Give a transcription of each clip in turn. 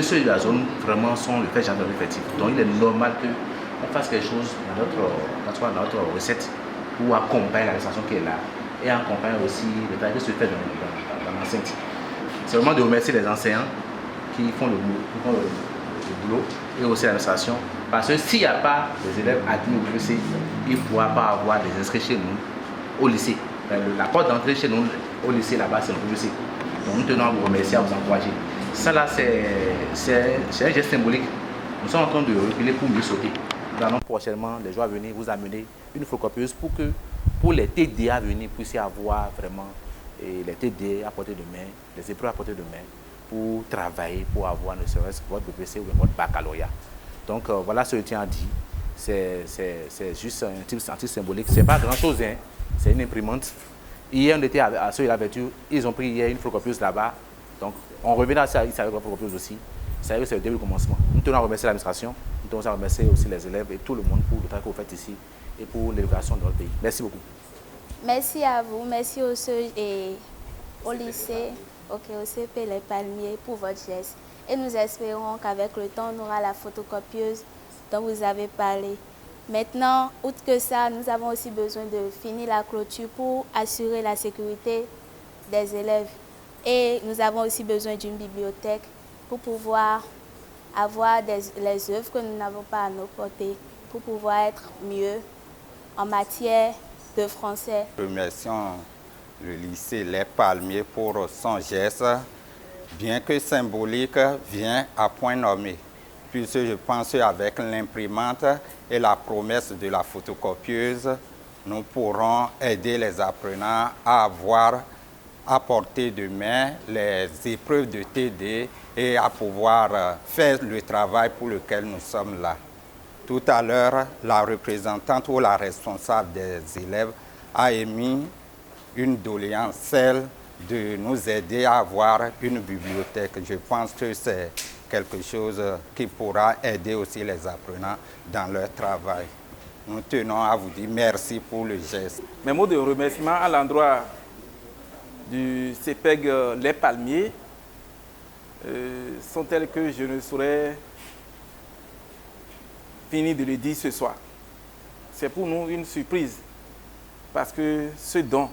mieux ceux de la zone vraiment sont le fait gendarmerie effectif. Donc il est normal qu'on fasse quelque chose dans notre recette pour accompagner l'administration qui est là et accompagner aussi le travail qui se fait dans l'enceinte. C'est vraiment de remercier les enseignants qui font le boulot et aussi l'administration. Parce que s'il n'y a pas des élèves admis au lycée, il ne pourra pas avoir des inscrits chez nous au lycée. La porte d'entrée chez nous au lycée là-bas, c'est le lycée. Donc nous tenons à vous remercier, à vous encourager. Ça là, c'est un geste symbolique. Nous sommes en train de reculer pour mieux sauter. Nous allons prochainement, les jours à venir, vous amener une photocopieuse pour les TD à venir puissent avoir vraiment les TD à portée de main, les épreuves à portée de main pour travailler, pour avoir ne serait-ce que votre BPC ou votre baccalauréat. Donc voilà ce que je tiens à dire. C'est juste un titre symbolique. Ce n'est pas grand-chose, hein. C'est une imprimante. Hier, on était à ceux de la Vertu, ils ont pris hier une photocopieuse là-bas. Donc on revient à ça avec la photocopieuse aussi. C'est le début du commencement. Nous tenons à remercier l'administration, nous tenons à remercier aussi les élèves et tout le monde pour le travail que vous faites ici et pour l'éducation de notre pays. Merci beaucoup. Merci à vous, merci aux CEJ et au lycée, au CP Les Palmiers pour votre geste. Et nous espérons qu'avec le temps, on aura la photocopieuse dont vous avez parlé. Maintenant, outre que ça, nous avons aussi besoin de finir la clôture pour assurer la sécurité des élèves. Et nous avons aussi besoin d'une bibliothèque pour pouvoir avoir les œuvres que nous n'avons pas à nos côtés, pour pouvoir être mieux en matière de français. Remercions le lycée Les Palmiers pour son geste, bien que symbolique, vient à point nommé. Puisque je pense qu'avec l'imprimante et la promesse de la photocopieuse, nous pourrons aider les apprenants à avoir à portée de main les épreuves de TD et à pouvoir faire le travail pour lequel nous sommes là. Tout à l'heure, la représentante ou la responsable des élèves a émis une doléance, celle de nous aider à avoir une bibliothèque. Je pense que c'est quelque chose qui pourra aider aussi les apprenants dans leur travail. Nous tenons à vous dire merci pour le geste. Mes mots de remerciement à l'endroit du CPEG Les Palmiers sont tels que je ne saurais finir de le dire ce soir. C'est pour nous une surprise parce que ce don,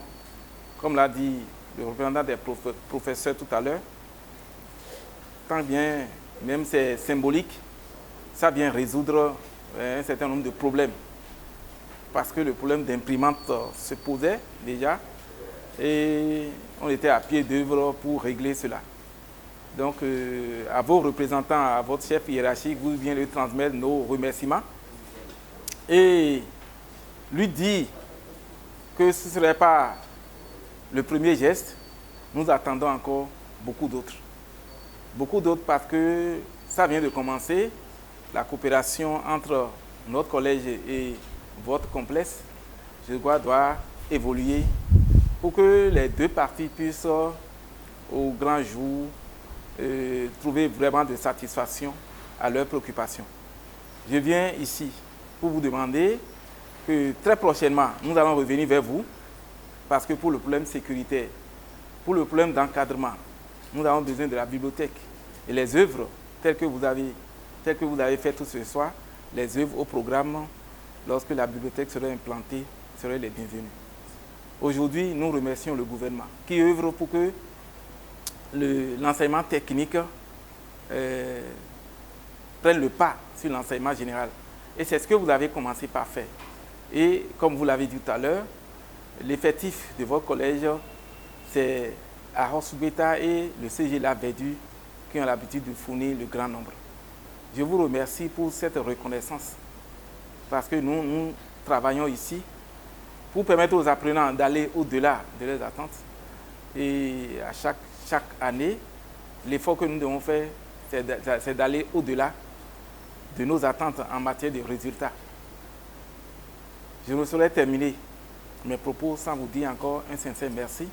comme l'a dit le représentant des professeurs tout à l'heure, tant bien même c'est symbolique, ça vient résoudre un certain nombre de problèmes. Parce que le problème d'imprimante se posait déjà et on était à pied d'œuvre pour régler cela. Donc, à vos représentants, à votre chef hiérarchique, vous venez lui transmettre nos remerciements et lui dire que ce ne serait pas le premier geste. Nous attendons encore beaucoup d'autres. Beaucoup d'autres parce que ça vient de commencer. La coopération entre notre collège et votre complexe, je crois, doit évoluer pour que les deux parties puissent, au grand jour, trouver vraiment de satisfaction à leurs préoccupations. Je viens ici pour vous demander que très prochainement, nous allons revenir vers vous parce que pour le problème sécuritaire, pour le problème d'encadrement, nous avons besoin de la bibliothèque et les œuvres telles que vous avez fait tout ce soir, les œuvres au programme, lorsque la bibliothèque serait implantée, seraient les bienvenues. Aujourd'hui, nous remercions le gouvernement qui œuvre pour que l'enseignement technique prenne le pas sur l'enseignement général. Et c'est ce que vous avez commencé par faire. Et comme vous l'avez dit tout à l'heure, l'effectif de votre collège, c'est Arosubeta et le CG La Verdu qui ont l'habitude de fournir le grand nombre. Je vous remercie pour cette reconnaissance parce que nous travaillons ici pour permettre aux apprenants d'aller au-delà de leurs attentes. Et à chaque année, l'effort que nous devons faire, c'est d'aller au-delà de nos attentes en matière de résultats. Je ne saurais terminer mes propos sans vous dire encore un sincère merci.